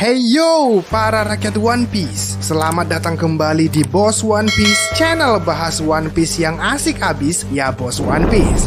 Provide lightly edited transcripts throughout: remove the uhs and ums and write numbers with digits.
Hey yo, para rakyat One Piece. Selamat datang kembali di Boss One Piece, channel bahas One Piece yang asik abis, ya Boss One Piece.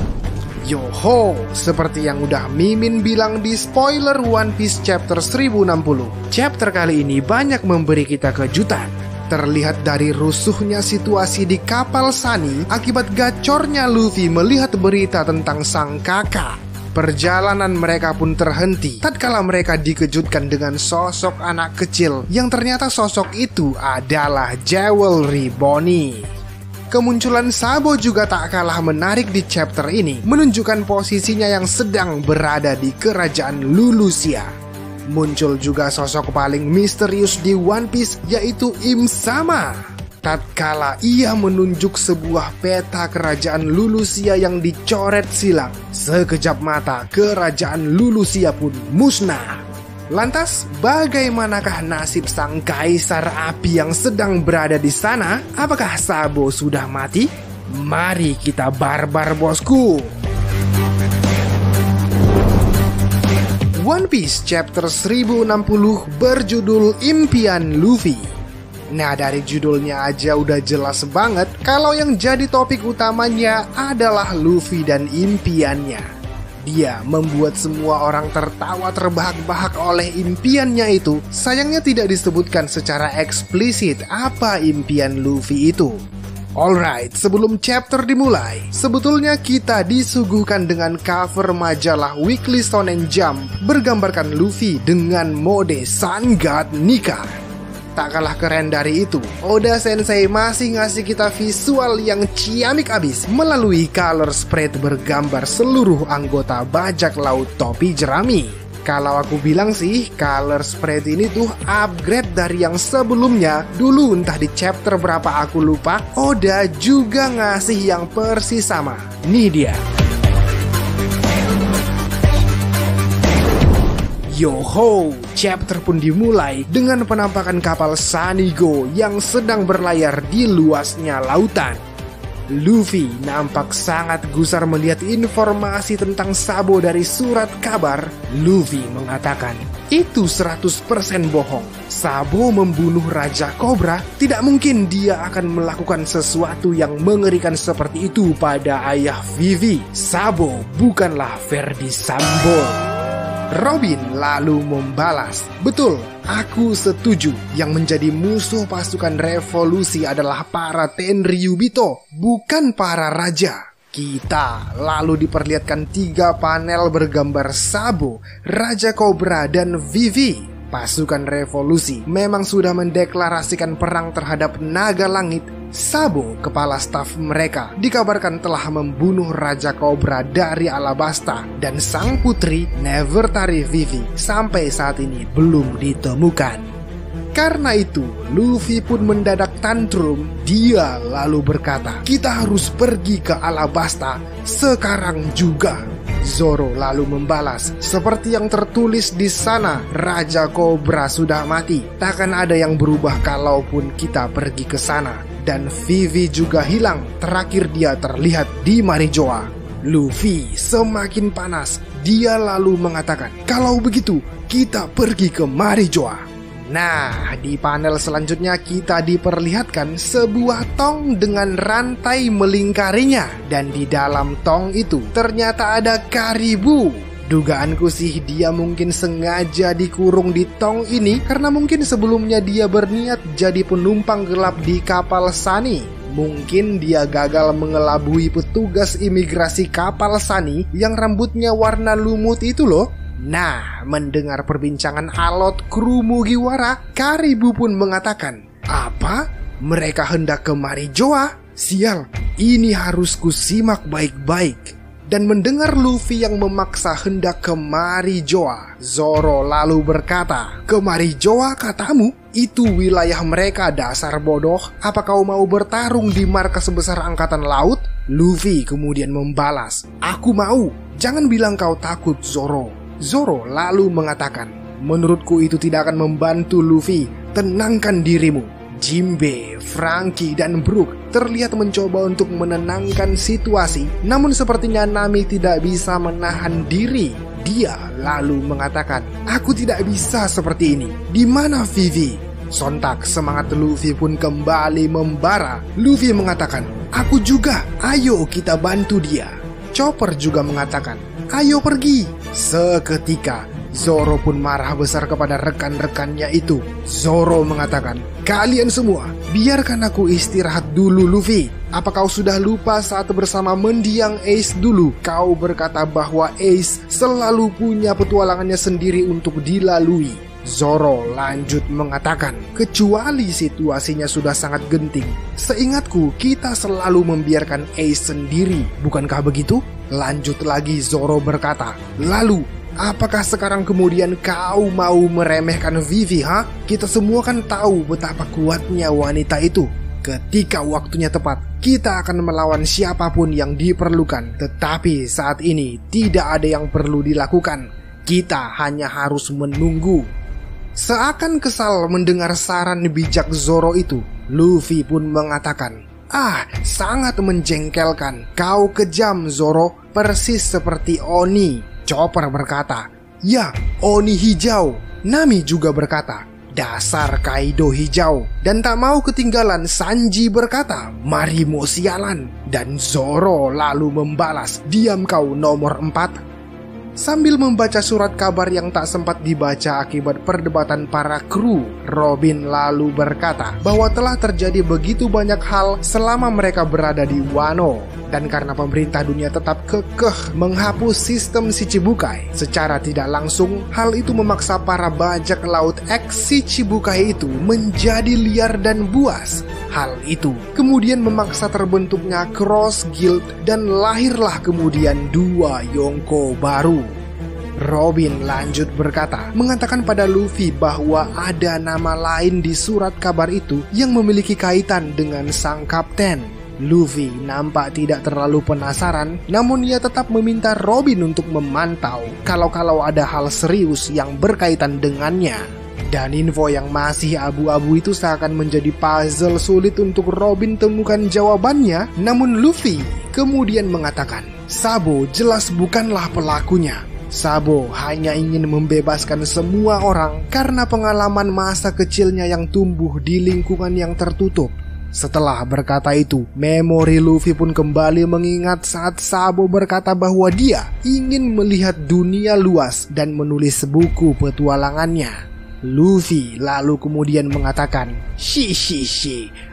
Yoho, seperti yang udah Mimin bilang di spoiler One Piece chapter 1060. Chapter kali ini banyak memberi kita kejutan. Terlihat dari rusuhnya situasi di kapal Sunny akibat gacornya Luffy melihat berita tentang sang kakak. Perjalanan mereka pun terhenti tatkala mereka dikejutkan dengan sosok anak kecil yang ternyata sosok itu adalah Jewelry Bonnie. Kemunculan Sabo juga tak kalah menarik di chapter ini, menunjukkan posisinya yang sedang berada di kerajaan Lulusia. Muncul juga sosok paling misterius di One Piece, yaitu Im Sama. Tatkala ia menunjuk sebuah peta kerajaan Lulusia yang dicoret silang, sekejap mata kerajaan Lulusia pun musnah. Lantas, bagaimanakah nasib sang kaisar api yang sedang berada di sana? Apakah Sabo sudah mati? Mari kita barbar bosku. One Piece chapter 1060 berjudul Impian Luffy. Nah, dari judulnya aja udah jelas banget kalau yang jadi topik utamanya adalah Luffy dan impiannya. Dia membuat semua orang tertawa terbahak-bahak oleh impiannya itu. Sayangnya tidak disebutkan secara eksplisit apa impian Luffy itu. Alright, sebelum chapter dimulai, sebetulnya kita disuguhkan dengan cover majalah Weekly Shonen Jump bergambarkan Luffy dengan mode Sun God Nika. Tak kalah keren dari itu, Oda Sensei masih ngasih kita visual yang ciamik abis melalui color spread bergambar seluruh anggota bajak laut topi jerami. Kalau aku bilang sih, color spread ini tuh upgrade dari yang sebelumnya. Dulu entah di chapter berapa aku lupa, Oda juga ngasih yang persis sama. Nih dia. Yoho, chapter pun dimulai dengan penampakan kapal Sunny Go yang sedang berlayar di luasnya lautan. Luffy nampak sangat gusar melihat informasi tentang Sabo dari surat kabar. Luffy mengatakan, itu 100% bohong. Sabo membunuh Raja Cobra, tidak mungkin dia akan melakukan sesuatu yang mengerikan seperti itu pada ayah Vivi. Sabo bukanlah Verdi Sambo. Robin lalu membalas, betul, aku setuju. Yang menjadi musuh pasukan revolusi adalah para Tenryubito, bukan para raja. Kita lalu diperlihatkan 3 panel bergambar Sabo, Raja Cobra, dan Vivi. Pasukan revolusi memang sudah mendeklarasikan perang terhadap naga langit. Sabo, kepala staf mereka, dikabarkan telah membunuh Raja Cobra dari Alabasta, dan sang putri Nefertari Vivi sampai saat ini belum ditemukan. Karena itu, Luffy pun mendadak tantrum. Dia lalu berkata, kita harus pergi ke Alabasta sekarang juga. Zoro lalu membalas, seperti yang tertulis di sana, Raja Cobra sudah mati. Takkan ada yang berubah kalaupun kita pergi ke sana. Dan Vivi juga hilang. Terakhir dia terlihat di Marijoa. Luffy semakin panas. Dia lalu mengatakan, kalau begitu kita pergi ke Marijoa. Nah, di panel selanjutnya kita diperlihatkan sebuah tong dengan rantai melingkarinya. Dan di dalam tong itu ternyata ada Karibu. Dugaanku sih dia mungkin sengaja dikurung di tong ini karena mungkin sebelumnya dia berniat jadi penumpang gelap di kapal Sunny. Mungkin dia gagal mengelabui petugas imigrasi kapal Sunny yang rambutnya warna lumut itu loh. Nah, mendengar perbincangan alot kru Mugiwara, Karibu pun mengatakan, apa? Mereka hendak ke Marijoa? Sial, ini harus kusimak baik-baik. Dan mendengar Luffy yang memaksa hendak ke Marijoa, Zoro lalu berkata, ke Marijoa katamu? Itu wilayah mereka, dasar bodoh. Apa kau mau bertarung di markas besar angkatan laut? Luffy kemudian membalas, aku mau. Jangan bilang kau takut, Zoro. Zoro lalu mengatakan, menurutku itu tidak akan membantu Luffy. Tenangkan dirimu. Jinbe, Franky, dan Brook terlihat mencoba untuk menenangkan situasi. Namun sepertinya Nami tidak bisa menahan diri. Dia lalu mengatakan, "Aku tidak bisa seperti ini. Di mana Vivi?" Sontak semangat Luffy pun kembali membara. Luffy mengatakan, "Aku juga, ayo kita bantu dia." Chopper juga mengatakan, "Ayo pergi." Seketika Zoro pun marah besar kepada rekan-rekannya itu. Zoro mengatakan, "Kalian semua, biarkan aku istirahat dulu Luffy. Apa kau sudah lupa saat bersama mendiang Ace dulu? Kau berkata bahwa Ace selalu punya petualangannya sendiri untuk dilalui." Zoro lanjut mengatakan, "Kecuali situasinya sudah sangat genting. Seingatku kita selalu membiarkan Ace sendiri, bukankah begitu?" Lanjut lagi Zoro berkata, "Lalu apakah sekarang kemudian kau mau meremehkan Vivi, ha? Kita semua kan tahu betapa kuatnya wanita itu. Ketika waktunya tepat, kita akan melawan siapapun yang diperlukan. Tetapi saat ini tidak ada yang perlu dilakukan. Kita hanya harus menunggu." Seakan kesal mendengar saran bijak Zoro itu, Luffy pun mengatakan, "Sangat menjengkelkan. Kau kejam Zoro, persis seperti Oni." Chopper berkata, "Ya, Oni hijau." Nami juga berkata, "Dasar Kaido hijau." Dan tak mau ketinggalan, Sanji berkata, "Marimo sialan." Dan Zoro lalu membalas, "Diam kau nomor 4. Sambil membaca surat kabar yang tak sempat dibaca akibat perdebatan para kru, Robin lalu berkata bahwa telah terjadi begitu banyak hal selama mereka berada di Wano. Dan karena pemerintah dunia tetap kekeh menghapus sistem Shichibukai secara tidak langsung, hal itu memaksa para bajak laut ex-Shichibukai itu menjadi liar dan buas. Hal itu kemudian memaksa terbentuknya Cross Guild dan lahirlah kemudian dua Yonko baru. Robin lanjut berkata, mengatakan pada Luffy bahwa ada nama lain di surat kabar itu yang memiliki kaitan dengan sang kapten. Luffy nampak tidak terlalu penasaran, namun ia tetap meminta Robin untuk memantau kalau ada hal serius yang berkaitan dengannya. Dan info yang masih abu-abu itu seakan menjadi puzzle sulit untuk Robin temukan jawabannya. Namun Luffy kemudian mengatakan, Sabo jelas bukanlah pelakunya. Sabo hanya ingin membebaskan semua orang karena pengalaman masa kecilnya yang tumbuh di lingkungan yang tertutup. Setelah berkata itu, memori Luffy pun kembali mengingat saat Sabo berkata bahwa dia ingin melihat dunia luas dan menulis buku petualangannya. Luffy lalu kemudian mengatakan, Shi,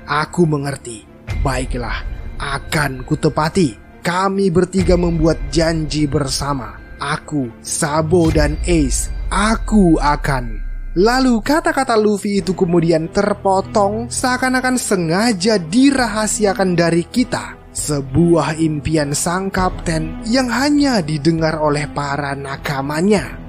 aku mengerti. Baiklah, akan kutepati. Kami bertiga membuat janji bersama. Aku, Sabo dan Ace, aku akan. Lalu kata-kata Luffy itu kemudian terpotong seakan-akan sengaja dirahasiakan dari kita. Sebuah impian sang kapten yang hanya didengar oleh para nakamanya.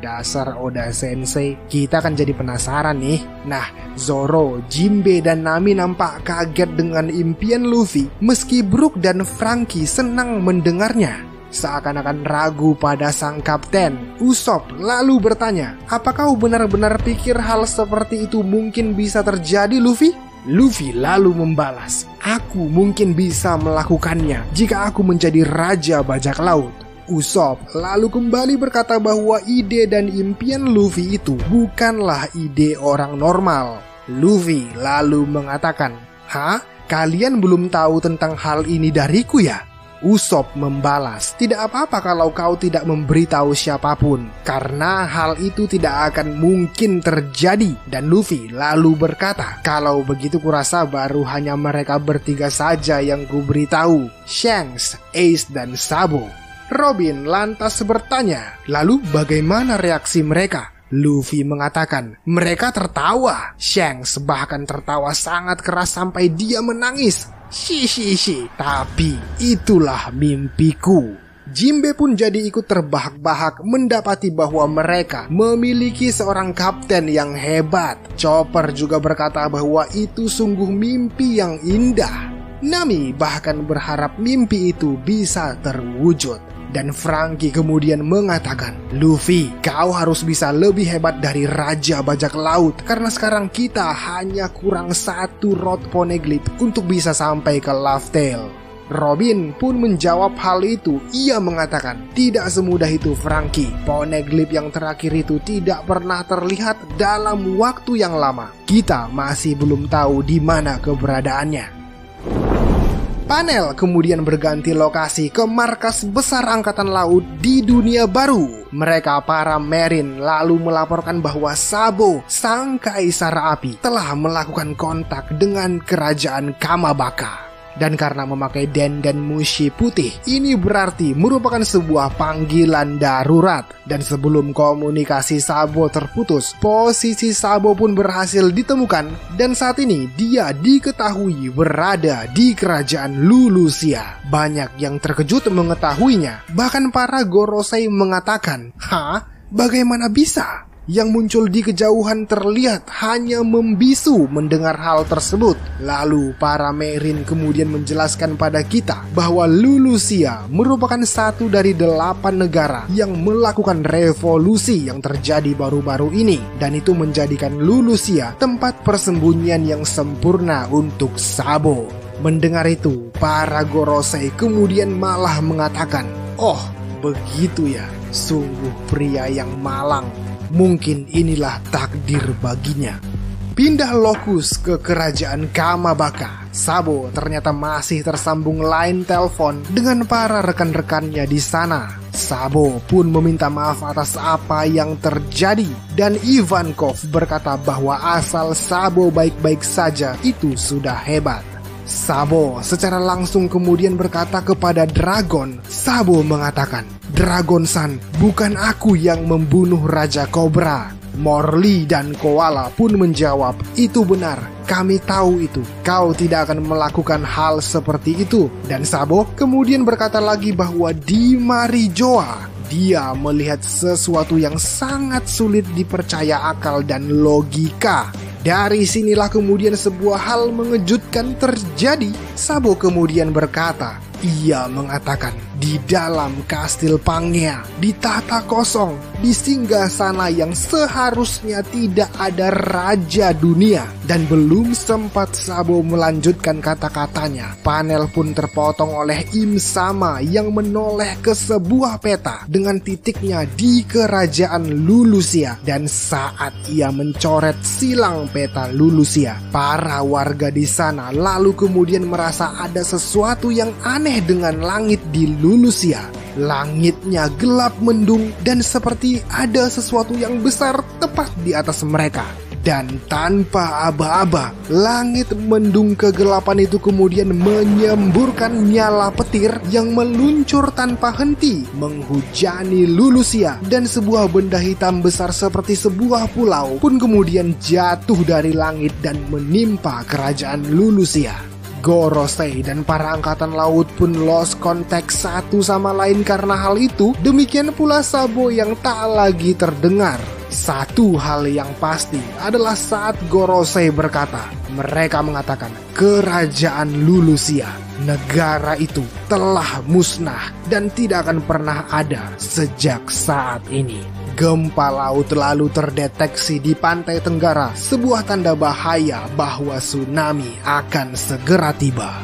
Dasar Oda Sensei, kita kan jadi penasaran nih. Nah, Zoro, Jinbe dan Nami nampak kaget dengan impian Luffy, meski Brook dan Franky senang mendengarnya. Seakan-akan ragu pada sang kapten, Usopp lalu bertanya, "Apa kau benar-benar pikir hal seperti itu mungkin bisa terjadi, Luffy?" Luffy lalu membalas, "Aku mungkin bisa melakukannya jika aku menjadi raja bajak laut." Usopp lalu kembali berkata bahwa ide dan impian Luffy itu bukanlah ide orang normal. Luffy lalu mengatakan, "Hah? Kalian belum tahu tentang hal ini dariku ya?" Usopp membalas, "Tidak apa-apa kalau kau tidak memberitahu siapapun, karena hal itu tidak akan mungkin terjadi." Dan Luffy lalu berkata, "Kalau begitu kurasa baru hanya mereka bertiga saja yang kuberitahu, Shanks, Ace, dan Sabo." Robin lantas bertanya, "Lalu bagaimana reaksi mereka?" Luffy mengatakan, "Mereka tertawa." Shanks bahkan tertawa sangat keras sampai dia menangis. Shi. Tapi itulah mimpiku. Jinbe pun jadi ikut terbahak-bahak mendapati bahwa mereka memiliki seorang kapten yang hebat. Chopper juga berkata bahwa itu sungguh mimpi yang indah. Nami bahkan berharap mimpi itu bisa terwujud. Dan Franky kemudian mengatakan, "Luffy, kau harus bisa lebih hebat dari Raja Bajak Laut, karena sekarang kita hanya kurang 1 rod poneglyph untuk bisa sampai ke Laugh Tale." Robin pun menjawab hal itu. Ia mengatakan, tidak semudah itu Franky. Poneglyph yang terakhir itu tidak pernah terlihat dalam waktu yang lama. Kita masih belum tahu di mana keberadaannya. Panel kemudian berganti lokasi ke markas besar angkatan laut di dunia baru. Mereka para Marine lalu melaporkan bahwa Sabo, sang kaisar api, telah melakukan kontak dengan kerajaan Kamabaka. Dan karena memakai dandan mushi putih, ini berarti merupakan sebuah panggilan darurat. Dan sebelum komunikasi Sabo terputus, posisi Sabo pun berhasil ditemukan. Dan saat ini dia diketahui berada di kerajaan Lulusia. Banyak yang terkejut mengetahuinya. Bahkan para Gorosei mengatakan, "Hah? Bagaimana bisa?" Yang muncul di kejauhan terlihat hanya membisu mendengar hal tersebut. Lalu para Marine kemudian menjelaskan pada kita bahwa Lulusia merupakan satu dari 8 negara yang melakukan revolusi yang terjadi baru-baru ini. Dan itu menjadikan Lulusia tempat persembunyian yang sempurna untuk Sabo. Mendengar itu, para Gorosei kemudian malah mengatakan, "Oh, begitu ya, sungguh pria yang malang. Mungkin inilah takdir baginya." Pindah lokus ke kerajaan Kamabaka. Sabo ternyata masih tersambung line telepon dengan para rekan-rekannya di sana. Sabo pun meminta maaf atas apa yang terjadi. Dan Ivankov berkata bahwa asal Sabo baik-baik saja itu sudah hebat. Sabo secara langsung kemudian berkata kepada Dragon. Sabo mengatakan, "Dragon-san, bukan aku yang membunuh Raja Cobra." Morley dan Koala pun menjawab, "Itu benar, kami tahu itu. Kau tidak akan melakukan hal seperti itu." Dan Sabo kemudian berkata lagi bahwa di Marijoa dia melihat sesuatu yang sangat sulit dipercaya akal dan logika. Dari sinilah kemudian sebuah hal mengejutkan terjadi. Sabo kemudian berkata, ia mengatakan di dalam kastil Pangea, di tahta kosong, di singgasana yang seharusnya tidak ada raja dunia. Dan belum sempat Sabo melanjutkan kata-katanya, panel pun terpotong oleh Im Sama yang menoleh ke sebuah peta dengan titiknya di kerajaan Lulusia. Dan saat ia mencoret silang peta Lulusia, para warga di sana lalu kemudian merasa ada sesuatu yang aneh dengan langit di Lulusia. Langitnya gelap mendung dan seperti ada sesuatu yang besar tepat di atas mereka. Dan tanpa aba-aba, langit mendung kegelapan itu kemudian menyemburkan nyala petir yang meluncur tanpa henti, menghujani Lulusia. Dan sebuah benda hitam besar seperti sebuah pulau pun kemudian jatuh dari langit dan menimpa kerajaan Lulusia. Gorosei dan para angkatan laut pun lost contact satu sama lain karena hal itu. Demikian pula Sabo yang tak lagi terdengar. Satu hal yang pasti adalah saat Gorosei berkata, mereka mengatakan kerajaan Lulusia, negara itu telah musnah dan tidak akan pernah ada sejak saat ini. Gempa laut lalu terdeteksi di pantai Tenggara, sebuah tanda bahaya bahwa tsunami akan segera tiba.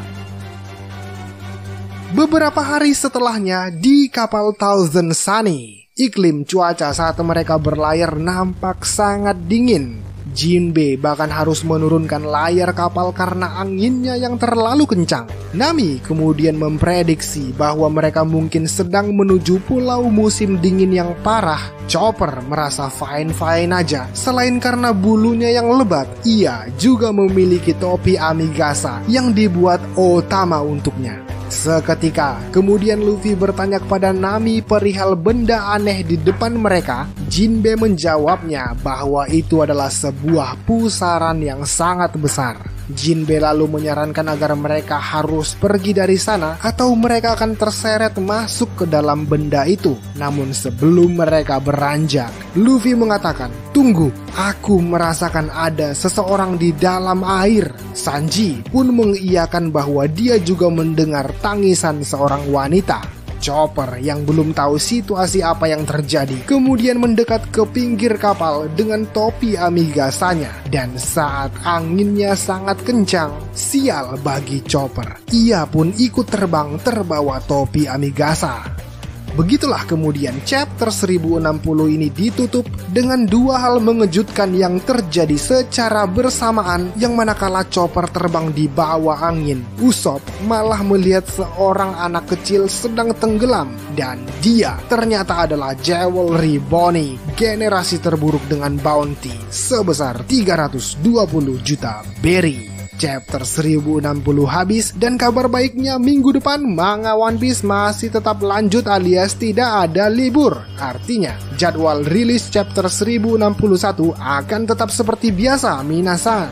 Beberapa hari setelahnya di kapal Thousand Sunny, iklim cuaca saat mereka berlayar nampak sangat dingin. Jinbe bahkan harus menurunkan layar kapal karena anginnya yang terlalu kencang. Nami kemudian memprediksi bahwa mereka mungkin sedang menuju pulau musim dingin yang parah. Chopper merasa fine-fine aja. Selain karena bulunya yang lebat, ia juga memiliki topi Amigasa yang dibuat Otama untuknya. Seketika, kemudian Luffy bertanya kepada Nami perihal benda aneh di depan mereka. Jinbe menjawabnya bahwa itu adalah sebuah pusaran yang sangat besar. Jinbe lalu menyarankan agar mereka harus pergi dari sana atau mereka akan terseret masuk ke dalam benda itu. Namun sebelum mereka beranjak, Luffy mengatakan, "Tunggu, aku merasakan ada seseorang di dalam air." Sanji pun mengiyakan bahwa dia juga mendengar tangisan seorang wanita. Chopper yang belum tahu situasi apa yang terjadi kemudian mendekat ke pinggir kapal dengan topi Amigasanya, dan saat anginnya sangat kencang, sial bagi Chopper, ia pun ikut terbang terbawa topi Amigasa. Begitulah kemudian chapter 1060 ini ditutup dengan dua hal mengejutkan yang terjadi secara bersamaan, yang manakala Chopper terbang di bawah angin, Usopp malah melihat seorang anak kecil sedang tenggelam, dan dia ternyata adalah Jewelry Bonnie, generasi terburuk dengan bounty sebesar 320 juta berry. Chapter 1060 habis, dan kabar baiknya minggu depan manga One Piece masih tetap lanjut alias tidak ada libur. Artinya jadwal rilis chapter 1061 akan tetap seperti biasa, minasan.